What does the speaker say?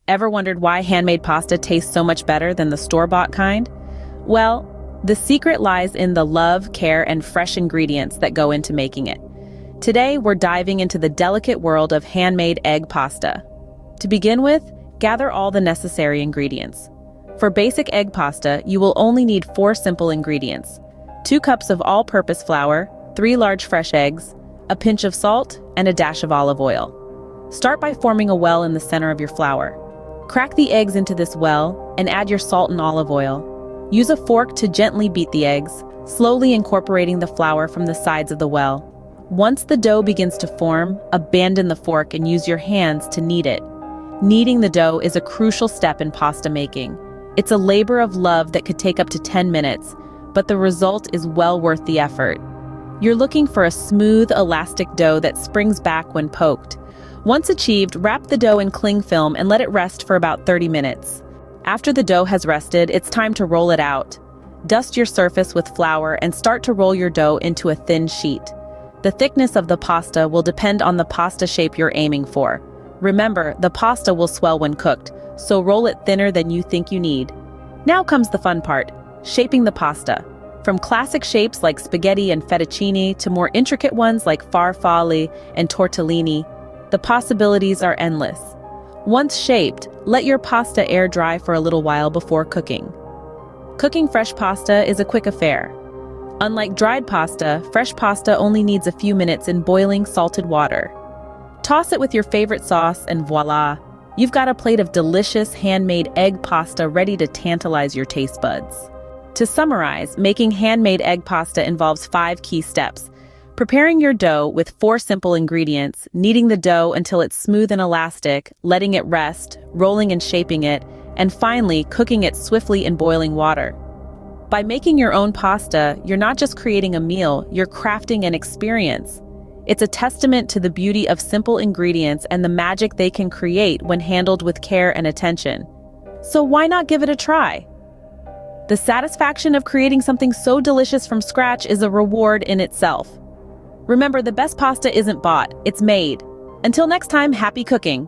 Ever wondered why handmade pasta tastes so much better than the store-bought kind? Well, the secret lies in the love, care, and fresh ingredients that go into making it. Today, we're diving into the delicate world of handmade egg pasta. To begin with, gather all the necessary ingredients. For basic egg pasta, you will only need 4 simple ingredients: 2 cups of all-purpose flour, 3 large fresh eggs, a pinch of salt, and a dash of olive oil. Start by forming a well in the center of your flour. Crack the eggs into this well and add your salt and olive oil. Use a fork to gently beat the eggs, slowly incorporating the flour from the sides of the well. Once the dough begins to form, abandon the fork and use your hands to knead it. Kneading the dough is a crucial step in pasta making. It's a labor of love that could take up to 10 minutes, but the result is well worth the effort. You're looking for a smooth, elastic dough that springs back when poked. Once achieved, wrap the dough in cling film and let it rest for about 30 minutes. After the dough has rested, it's time to roll it out. Dust your surface with flour and start to roll your dough into a thin sheet. The thickness of the pasta will depend on the pasta shape you're aiming for. Remember, the pasta will swell when cooked, so roll it thinner than you think you need. Now comes the fun part, shaping the pasta. From classic shapes like spaghetti and fettuccine to more intricate ones like farfalle and tortellini, the possibilities are endless. Once shaped, let your pasta air dry for a little while before cooking. Cooking fresh pasta is a quick affair. Unlike dried pasta, fresh pasta only needs a few minutes in boiling salted water. Toss it with your favorite sauce and voila, you've got a plate of delicious handmade egg pasta ready to tantalize your taste buds. To summarize, making handmade egg pasta involves 5 key steps. Preparing your dough with 4 simple ingredients, kneading the dough until it's smooth and elastic, letting it rest, rolling and shaping it, and finally cooking it swiftly in boiling water. By making your own pasta, you're not just creating a meal, you're crafting an experience. It's a testament to the beauty of simple ingredients and the magic they can create when handled with care and attention. So why not give it a try? The satisfaction of creating something so delicious from scratch is a reward in itself. Remember, the best pasta isn't bought, it's made. Until next time, happy cooking!